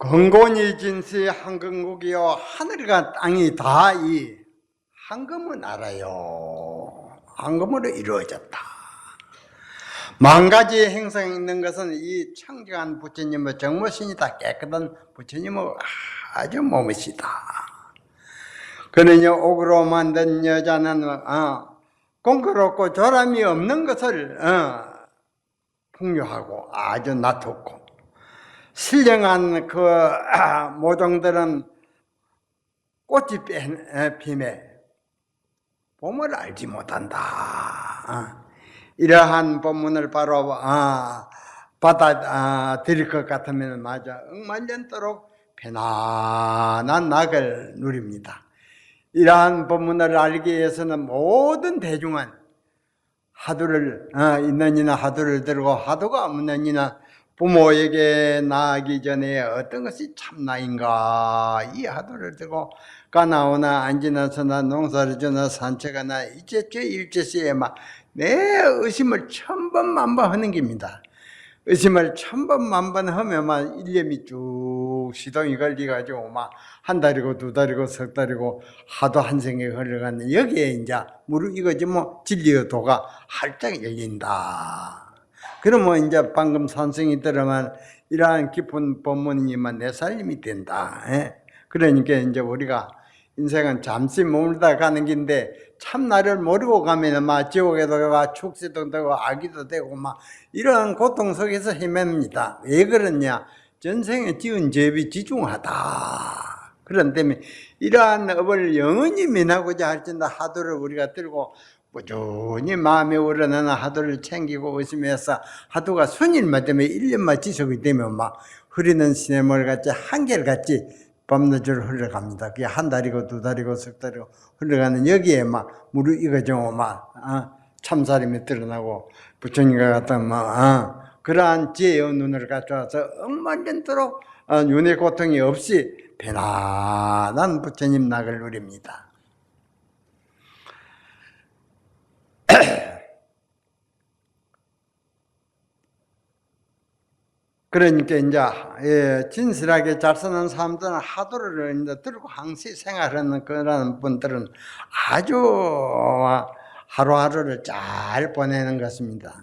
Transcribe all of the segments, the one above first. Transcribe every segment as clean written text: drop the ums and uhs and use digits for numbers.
건곤이 진시 황금국이요 하늘과 땅이 다 이 황금은 알아요. 황금으로 이루어졌다. 만 가지 행성이 있는 것은 이 청정한 부처님의 정모신이다. 깨끗한 부처님의 아주 몸이시다. 그러니 옥으로 만든 여자는 공교롭고 조람이 없는 것을 풍요하고 아주 놔뒀고, 신령한 그 모종들은 꽃이 피매 봄을 알지 못한다. 이러한 본문을 바로 받아들일 것 같으면 맞아 억만년도록 편안한 낙을 누립니다. 이러한 본문을 알기 위해서는 모든 대중은 하두를 있는 이나 하두를 들고 하두가 없는 이나 부모에게 나가기 전에 어떤 것이 참나인가, 이 하두를 들고 가나오나 앉으나 서나 농사를 지나 산책하나 이제죄 일제시에 막 내 의심을 천번만번 하는 겁니다. 의심을 천번만번 하면 막 일념이 쭉 시동이 걸려가지고 막 한 달이고 두 달이고 석 달이고 하도 한 생에 흘러가는 여기에 이제 무릇 이거지 뭐 진리의 도가 활짝 열린다. 그러면 이제 방금 산성이 들으면 이러한 깊은 법문이지만 내 살림이 된다. 그러니까 이제 우리가 인생은 잠시 머물다 가는 긴데 참나를 모르고 가면 막 지옥에도 가고 축세도 되고 악이도 되고 막 이러한 고통 속에서 헤맵니다. 왜 그러냐? 전생에 지은 죄비 지중하다. 그런 때문에 이러한 업을 영원히 면하고자 할진다 하도를 우리가 들고 꾸준히 마음에 우러나는 하도를 챙기고 의심해서 하도가 순일만 때문에 1년만 지속이 되면 막 흐리는 시냇물같이 한결같이 밤낮으로 흘러갑니다. 그게 한 달이고 두 달이고 석 달이고 흘러가는 여기에 막 무릇 이거죠. 막 참사림이 드러나고 부처님과 같은 그러한 지혜의 눈을 갖춰서 억만년도록 윤회 고통이 없이 편안한 부처님 낙을 누립니다. 그러니까 이제 진실하게 잘 사는 사람들은 하도를 이제 들고 항시 생활하는 그런 분들은 아주 하루하루를 잘 보내는 것입니다.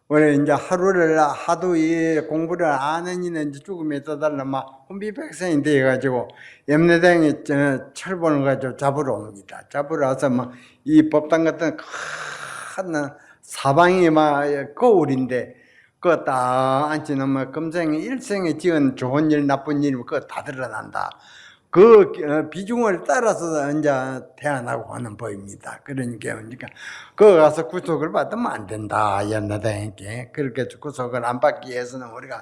원래 이제 하루를 하도 이 공부를 아는 이는 이제 죽음에 떠달라 막 혼비백성이 되어가지고 염려대왕이 철본을 가지고 잡으러 옵니다. 잡으러 와서 막 이 법당 같은 큰 사방이 막 거울인데 그거 딱 앉히는 뭐 금생에 일생에 지은 좋은 일 나쁜 일 그거 다 드러난다. 그 비중을 따라서 이제 태어나고 하는 법입니다. 그러니까 그거 가서 구속을 받으면 안 된다. 연나다에게 그렇게 구속을 안 받기 위해서는 우리가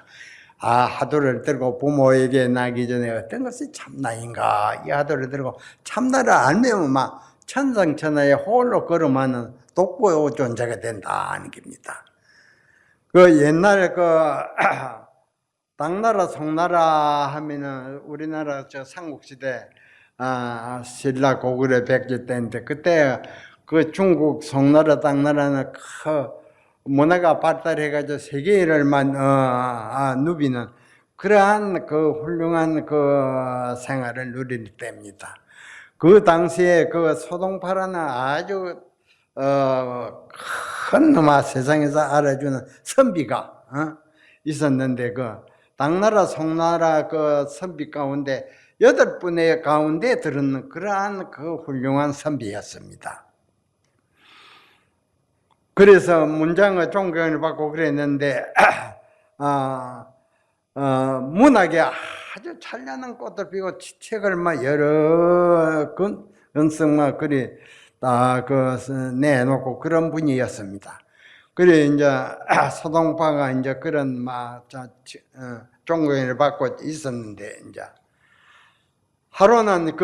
하도를 들고 부모에게 나기 전에 어떤 것이 참나인가, 이 하도를 들고 참나를 알면 막 천상천하에 홀로 걸음하는 독보 존재가 된다는 겁니다. 그 옛날에 당나라 송나라 하면은 우리나라 저 삼국시대 신라 고구려 백제 때인데 그때 그 중국 송나라 당나라는 그 문화가 발달해가지고 세계를 누비는 그러한 그 훌륭한 그 생활을 누릴 때입니다. 그 당시에 그 소동파라는 아주 큰 세상에서 알아주는 선비가 있었는데 그 당나라 송나라 그 선비 가운데 8분의 가운데 들은 그러한 그 훌륭한 선비였습니다. 그래서 문장의 존경을 받고 그랬는데 문학에 아주 찬란한 꽃을 피고 책을 막 여러 권성막 그리 내놓고 그런 분이었습니다. 그래 이제 소동파가 이제 그런 존경을 받고 있었는데 이제 하루는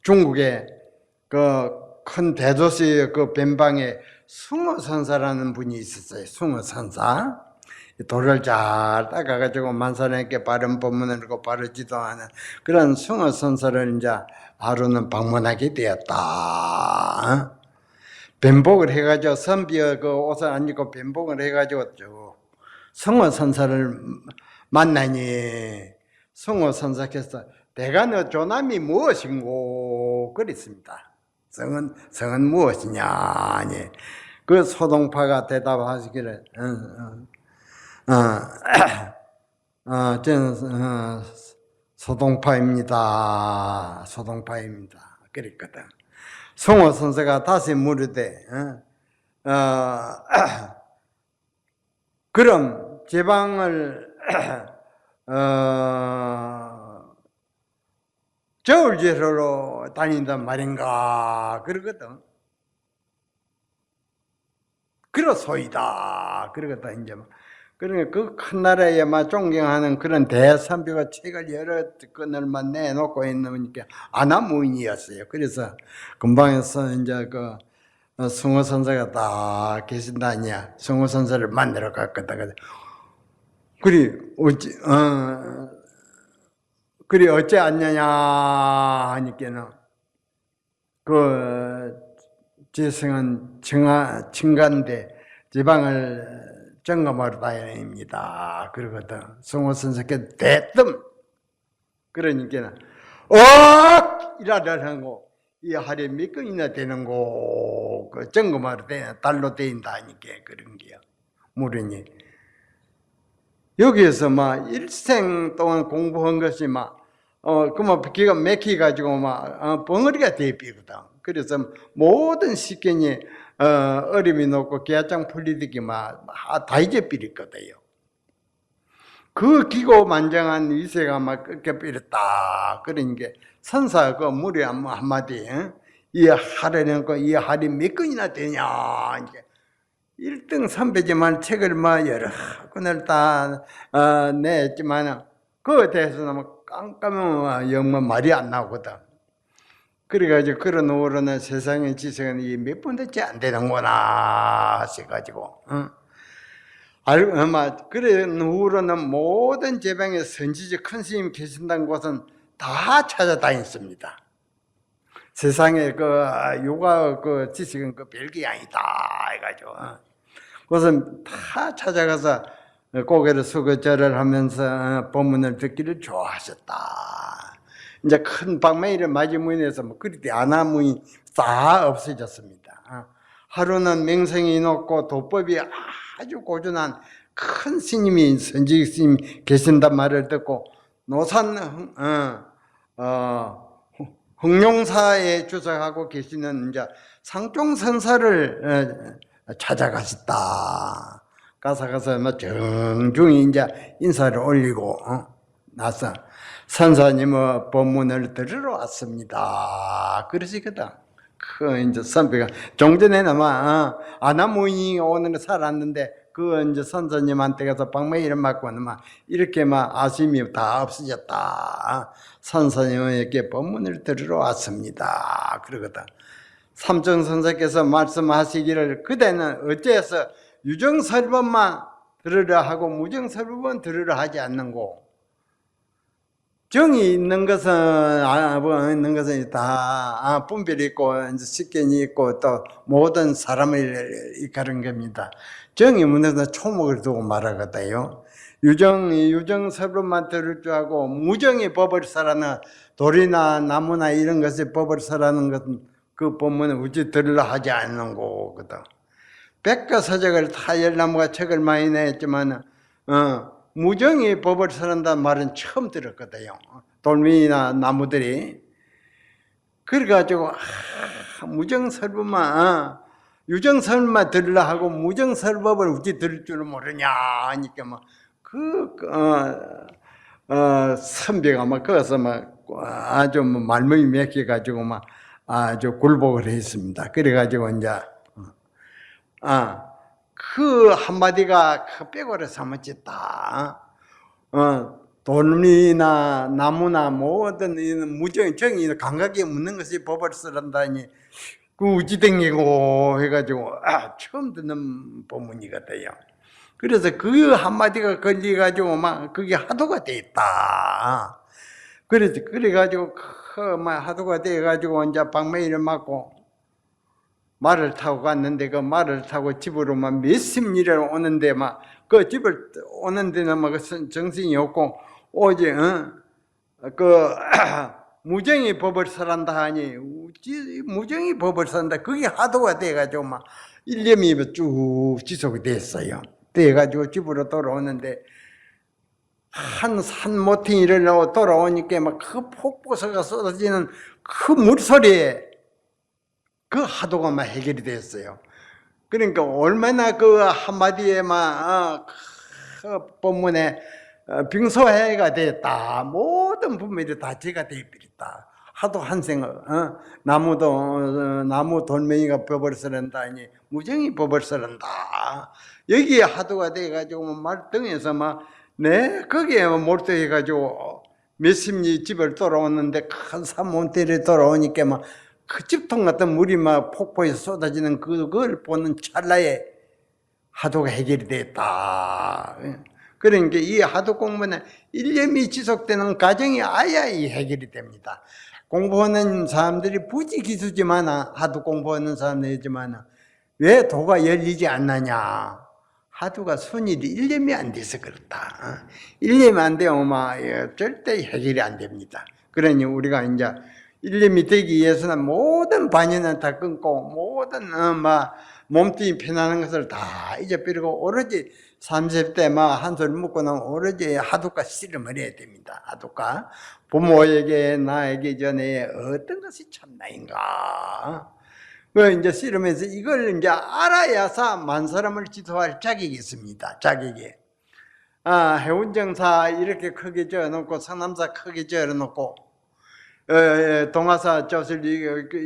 중국의 큰 대도시 변방에 숭어선사라는 분이 있었어요. 숭어선사. 도를 잘 닦아가지고 만사님께 바른 법문을 읽고 바로 지도하는 그런 숭어선사를 이제 하루는 방문하게 되었다. 변복을 해가지고 선비의 그 옷을 안 입고 변복을 해가지고 쭉 성호 선사를 만나니 성호 선사께서 내가 너 조남이 무엇인고 그랬습니다. 성은 무엇이냐? 아니 그 소동파가 대답하시기를 저는 소동파입니다. 소동파입니다. 그랬거든. 성호 선사가 다시 물으되 그럼 제방을 저울제로로 다닌단 말인가 그러거든. 그렇소이다 그러거든. 이제 그러니까 그 큰 나라에 막 존경하는 그런 대선비가 책을 여러 권을만 내놓고 있는 게 아나무인이었어요. 그래서 근방에서 이제 그 성호 선사가 딱 계신다니야. 성호 선사를 만나러 갔거든. 그리 어째 안냐냐 하니까는 그 지성은 청간대 지방을 점검하러 다닙니다. 그러거든. 성호 선생께 대뜸 그러니까는 이라라는 이 하루에 몇 건이나 되는고 그 점검하러 달로 대인다 하니까 그런 게요. 무리니 여기에서 막 일생 동안 공부한 것이 그만 기가 막히 가지고 벙어리가 되어버리거든. 그래서 모든 시견이 어림이 높고 기아장 풀리듯이 다 잊어버렸거든요. 그 기고만장한 위세가 끊겨버렸다. 그러니까 선사 그 무리 한마디 이 하려는 이 할이 몇 건이나 되냐. 이제 1등 선배지만 책을 여러 권을 다 냈지만 그거에 대해서는 깜깜하면 영문 말이 안 나오거든. 그래가지고 그런 후로는 세상의 지식은 이 몇 번째 안 되는구나 하셔가지고 그런 후로는 모든 제방에 선지지 큰 스님 계신다는 곳은 다 찾아다녔습니다. 세상에 그 요가 그 지식은 그 별게 아니다 해가지고 그것은 다 찾아가서 고개를 숙여 절을 하면서 법문을 듣기를 좋아하셨다. 이제 큰 방매일을 맞이무인해서 그리 아나무인 다 없어졌습니다. 하루는 명성이 높고 도법이 아주 고준한 큰 스님이 선지 스님 계신단 말을 듣고 노산 흥룡사에 주석하고 계시는 이제 상종선사를 찾아가셨다. 가서 정중히 이제 인사를 올리고 나서 선사님의 법문을 들으러 왔습니다. 그러시거든. 그 이제 선배가 종전에는 아나무인이 오늘 살았는데 그 이제 선사님한테 가서 방매일을 맞고는 이렇게 아쉬움이 다 없어졌다. 선사님에게 법문을 들으러 왔습니다. 그러거든. 삼천 선사께서 말씀하시기를 그대는 어째서 유정설법만 들으려 하고 무정설법은 들으려 하지 않는고 정이 있는 것은 있는 것은 다 분별이 있고 이제 식견이 있고 또 모든 사람을 이끄는 겁니다. 정이 없는 것은 초목을 두고 말하거든요. 유정설법만 들을 줄 알고 무정이 법을 설하는 돌이나 나무나 이런 것이 법을 설하는 것은 그 법문은 어찌 들으려 하지 않는 거거든. 백과사적을 다 열나무가 책을 많이 냈지만 무정이 법을 설한다는 말은 처음 들었거든요. 돌멩이나 나무들이. 그래가지고 무정설법만 유정설법만 들으려 하고 무정설법을 어찌 들을 줄을 모르냐 하니까 선비가 거기서 아주 말문이 맥혀가지고 아주 굴복을 했습니다. 그래가지고 이제 그 한마디가 그 빼고를 삼았겠다. 돌이나 나무나 모든 무정 정이 감각이 없는 것이 법을 쓰란다니 그 우지댕기고 해가지고 처음 듣는 법문이거든요. 그래서 그 한마디가 걸려가지고 그게 하도가 돼 있다. 그래가지고 하도가 돼가지고 이제 방매일을 맞고 말을 타고 갔는데 그 말을 타고 집으로만 몇십 리를 오는데 막 그 집을 오는 데는 막 정신이 없고 오직 그 무정이 법을 설한다 하니 무정이 법을 설한다 그게 하도가 돼가지고 막 일념이 쭉 지속이 됐어요. 돼가지고 집으로 돌아오는데 한 산 모퉁이를 넣어 돌아오니까 막 그 폭포수가 쏟아지는 그 물소리에 그 하도가 막 해결이 됐어요. 그러니까 얼마나 그 한마디에 막 그 본문에 빙소해가 됐다. 모든 분들이 다 제가 되어버렸다. 하도 한생을 나무 돌멩이가 법을 쓰는다니 무정이 법을 쓰는다. 여기에 하도가 돼가지고 말등에서 막 거기에 몰두해가지고 몇십 리 집을 돌아오는데 큰 산모텔에 돌아오니까 막 그 집통 같은 물이 막 폭포에서 쏟아지는 그걸 보는 찰나에 하도가 해결이 됐다. 그러니까 이 하도 공부는 일념이 지속되는 과정이 아예 해결이 됩니다. 공부하는 사람들이 부지기수지만 하도 공부하는 사람들이지만 왜 도가 열리지 않느냐? 하도가 순일이 일념이 안 돼서 그렇다. 일념이 안 되면 절대 해결이 안 됩니다. 그러니 우리가 이제 일념이 되기 위해서는 모든 반연을 다 끊고 모든 몸뚱이 편안한 것을 다 잊어버리고 오로지 30대 한술 묻고 나면 오로지 하도가 씨름을 해야 됩니다. 하도가 부모에게 나에게 전에 어떤 것이 참나인가. 그 이제 씨름해서 이걸 이제 알아야사 만 사람을 지도할 자격이 있습니다. 자격이. 해운정사 이렇게 크게 지어놓고 성남사 크게 지어놓고 동화사 젖을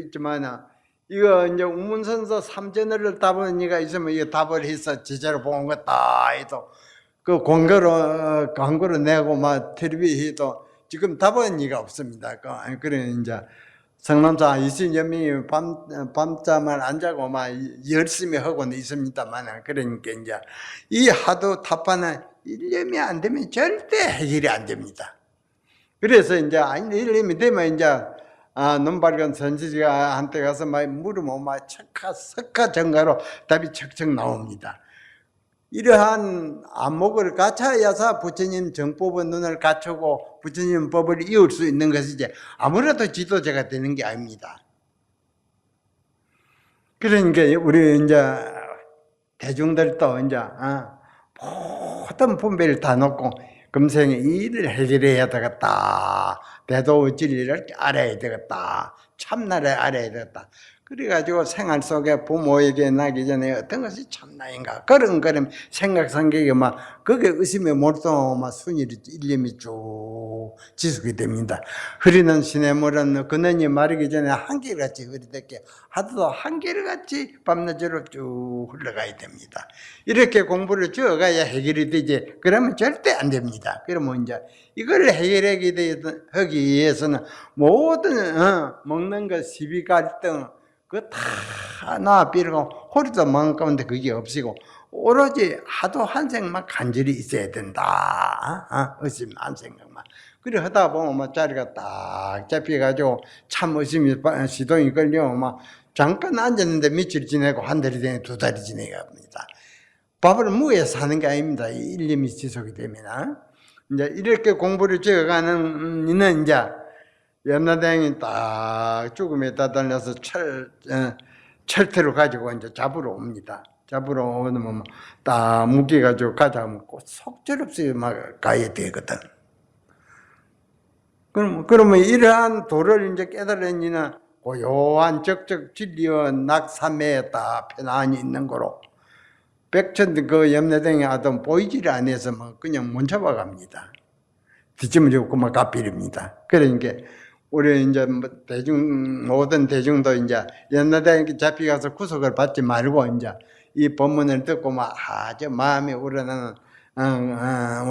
있지만 이거 이제 우문선서 삼전을 답은 이가 있으면 이거 답을 해서 제대로 본 것다 해도 그 광고로 내고 막 텔레비 해도 지금 답은 이가 없습니다. 그래 이제 성남사 20여 명이 밤잠을 안 자고 막 열심히 하고는 있습니다만 그러니까 이제 이 하도 답하는 일념이 안 되면 절대 해결이 안 됩니다. 그래서 이제 일념이 되면 이제 눈 밝은 선지지가 한테 가서 막 물으면 막 석가 정가로 답이 척척 나옵니다. 이러한 안목을 갖춰야사 부처님 정법의 눈을 갖추고 부처님 법을 이을 수 있는 것이지 아무래도 지도자가 되는 게 아닙니다. 그러니까 우리 이제 대중들도 이제 모든 분배를 다 놓고 금생에 이 일을 해결해야 되겠다. 대도 진리를 알아야 되겠다. 참나를 알아야 되겠다. 그래가지고 생활 속에 부모에게 나기 전에 어떤 것이 참나인가 그런 생각 성격이 막 그게 의심에 몰두 막 순일이 일념이 쭉 지속이 됩니다. 흐리는 시냇물은 그늘이 마르기 전에 한결같이 흐리되게 하도 한결같이 밤낮으로 쭉 흘러가야 됩니다. 이렇게 공부를 지어가야 해결이 되지 그러면 절대 안 됩니다. 그러면 이제 이걸 해결하기 위해서는 모든 먹는 것 시비 갈등 그거 다 놔비고 허리도 망가운데 그게 없이고 오로지 하도 한 생만 간절히 있어야 된다. 의심 한 생각만. 그래 하다 보면 막 자리가 딱 잡혀가지고 참 의심이 시동이 걸려 막 잠깐 앉았는데 며칠 지내고 한 달이 되네 두 달이 지내갑니다. 밥을 무에 사는 게 아닙니다. 일념이 지속이 되면 이제 이렇게 공부를 지어가는 이는 이제 염라대왕이 딱 죽음에 다달려서 철퇴를 가지고 이제 잡으러 옵니다. 잡으러 오면 딱 묶여가지고 가자면 속절없이 막 가야 되거든. 그러면 이러한 도를 이제 깨달은 이는 고요한 적적 진리와 낙삼에 딱 편안히 있는 거로 백천 그 염라대왕의 아들 보이지를 않아서 막 그냥 못 잡아갑니다. 뒷짐을 짚고 막 가필입니다. 그러니까 우리 이제 모든 대중도 이제 염라대왕께 잡혀가서 구속을 받지 말고 이제 이 법문을 듣고 막 아주 마음이 우러나는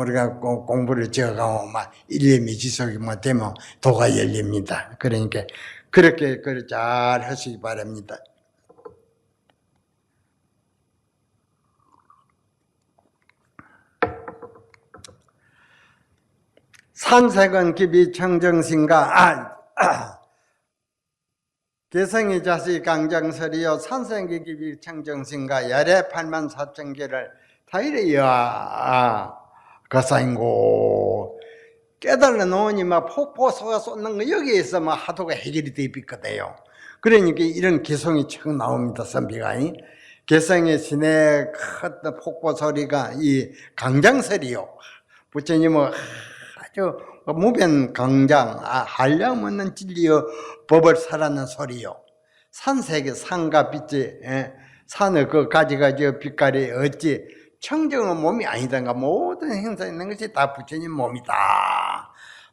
우리가 공부를 지어가고 막 일념이 지속이 뭐 되면 도가 열립니다. 그러니까 그렇게 잘 하시기 바랍니다. 산색은 깊이 청정신가 개성의 자식 강정설이요 산생기기비 청정신과 열애 8만 4천 개를 다이래야 거사인고 깨달아 놓으니 막 폭포소가 쏟는 거 여기에서 막 하도가 해결이 돼 있거든요. 그러니까 이런 개성이 척 나옵니다. 선비가 개성의 시내 큰 폭포 소리가 이 강장설이요. 부처님은 아주 무변 강장, 한량없는 진리의 법을 살아는 소리요. 산세계 산과 빛이 산의 그 가지가지 빛깔이 어찌 청정의 몸이 아니던가 모든 행사 있는 것이 다 부처님 몸이다.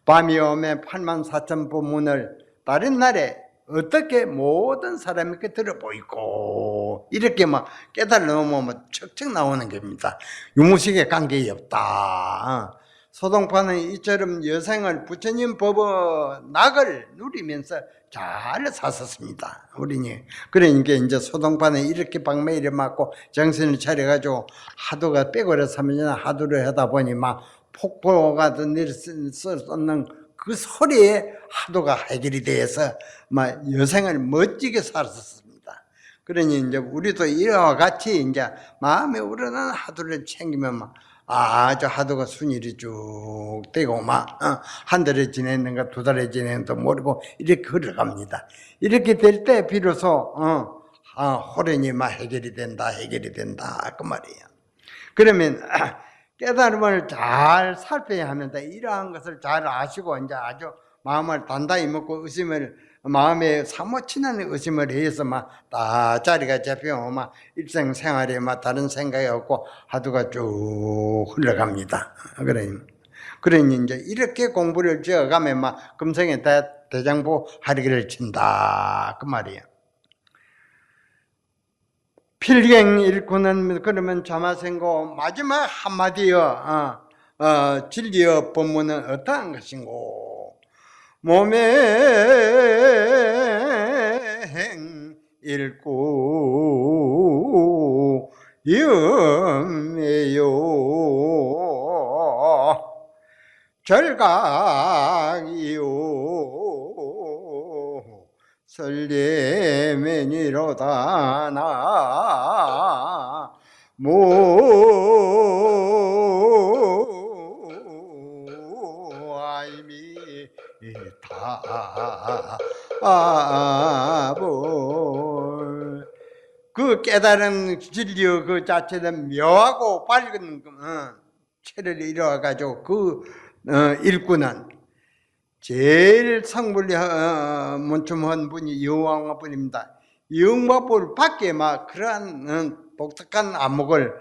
밤이 오면 8만 4천 법문을 다른 날에 어떻게 모든 사람이 들어보이고 이렇게 막 깨달아 놓으면 척척 나오는 겁니다. 유무식에 관계가 없다. 소동파는 이처럼 여생을 부처님 법의 낙을 누리면서 잘 샀었습니다. 우리니 그러니까 이제 소동파는 이렇게 방매를 맞고 정신을 차려가지고 하도가 빼고려 삼년 하도를 하다 보니 막 폭포가 쏟는 그 소리에 하도가 해결이 돼서 막 여생을 멋지게 살았습니다. 그러니 이제 우리도 이와 같이 이제 마음에 우러나는 하도를 챙기면 막 아주 하도가 순일이 쭉 되고 막 한 달에 지냈는가 두 달에 지냈는가 모르고 이렇게 흘러갑니다. 이렇게 될 때 비로소 호련이 막 해결이 된다 그 말이에요. 그러면 깨달음을 잘 살펴야 하면서 이러한 것을 잘 아시고 이제 아주 마음을 단단히 먹고 의심을 마음에 사모치는 의심을 해서 막 다 자리가 잡히고 막 일생생활에 막 다른 생각이 없고 하도가 쭉 흘러갑니다. 그러니 이제 이렇게 공부를 지어가면 막 금생에 대장부 하리기를 친다 그 말이에요. 필경 일구는 그러면 자마생고 마지막 한마디여 진리의 법문은 어떠한 것인고 몸에 행 일구 영매요 절각이요 설례매니로다 나 모아이미타볼 그 깨달은 진리의 그 자체는 묘하고 밝은 체를 이루어가지고 그 일꾼은 제일 성불리 문춤한 분이 여왕마불입니다. 여왕마불 밖에 막 그러한 독특한 안목을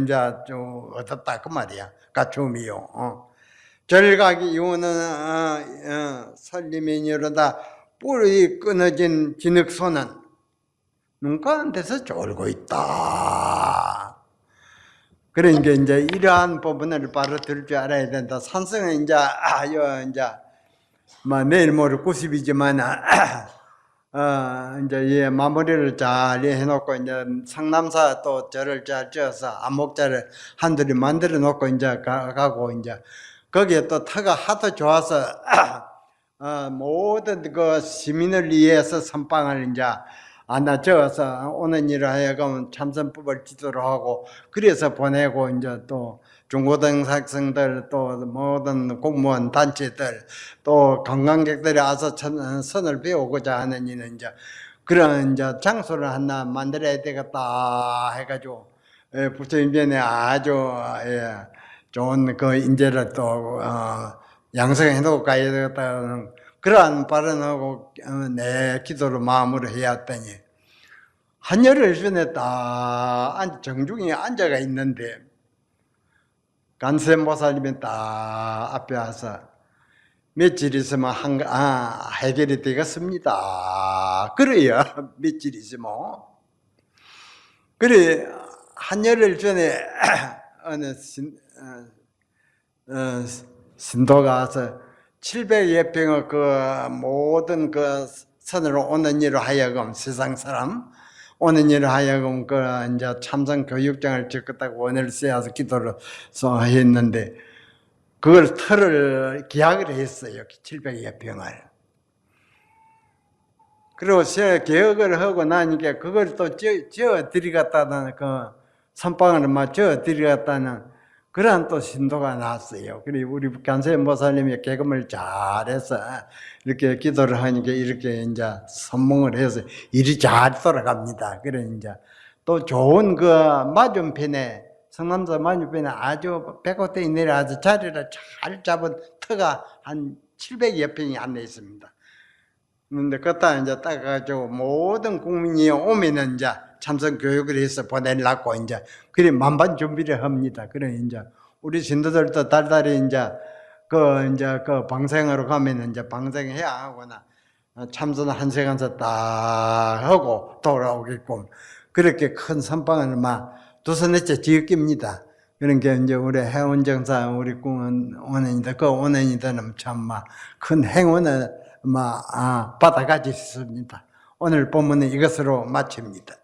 이제 좀 얻었다 그 말이야. 가춤이요. 절각이 요는 설리면이로다 뿔이 끊어진 진흙소는 눈 가운데서 졸고 있다. 그러니까 이제 이러한 부분을 바로 들을 줄 알아야 된다. 산성은 이제 내일 모레 90이지만 이제 마무리를 잘 해놓고 이제 상남사 또 절을 잘 지어서 안목자를 한둘이 만들어 놓고 이제 가고 이제 거기에 또 터가 하도 좋아서 모든 그 시민을 위해서 선방을 이제 안나 적어서 오는 일을 하여금 참선법을 지도를 하고 그래서 보내고 이제 또 중고등학생들 또 모든 공무원 단체들 또 관광객들이 와서 선을 배우고자 하는 이는 이제 그런 이제 장소를 하나 만들어야 되겠다 해가지고 부처님 전에 아주 좋은 그 인재를 또 양성해 놓고 가야 되겠다는 그러한 발언하고 내 기도로 마음으로 해왔더니 한열흘 전에 딱 정중히 앉아가 있는데 간세음보살님이 딱 앞에 와서 며칠 있으면 해결이 되겠습니다. 그래요. 며칠 있으면. 그래 한열흘 전에 어느 신도가 와서 700여 평의 그 모든 그 선으로 오는 일을 하여금 세상 사람 오는 일을 하여금 그 이제 참선 교육장을 짓겠다고 원을 세워서 기도를 했는데 그걸 터를 기약을 했어요. 700여 평을. 그리고 개혁을 하고 나니까 그걸 또 지어 드리겠다는 그 선방을 막 지어 드리겠다는 그런 또 신도가 났어요. 그리고 우리 간세음 보살님이 개금을 잘해서 이렇게 기도를 하니까 이렇게 이제 선몽을 해서 일이 잘 돌아갑니다. 그래 이제 또 좋은 그 맞은편에 성남사 맞은편에 아주 백호대에 내려 아주 자리를 잘 잡은 터가 한 700여 평이 안에 있습니다. 근데 그따 이제 딱 가지고 모든 국민이 오면은 이제 참선 교육을 해서 보내려고 이제 그래 만반 준비를 합니다. 그래 이제 우리 신도들도 달달이 이제 그 방생으로 가면 이제 방생해야 하거나 참선 한 시간서 딱 하고 돌아오게끔 그렇게 큰 선방을 막 두서넷째 지었깁니다. 그러니까 이제 우리 해운정사 우리 궁은 원인이다. 그 원인이다는 참 막 큰 행운을 받아가지습니다. 오늘 본문은 이것으로 마칩니다.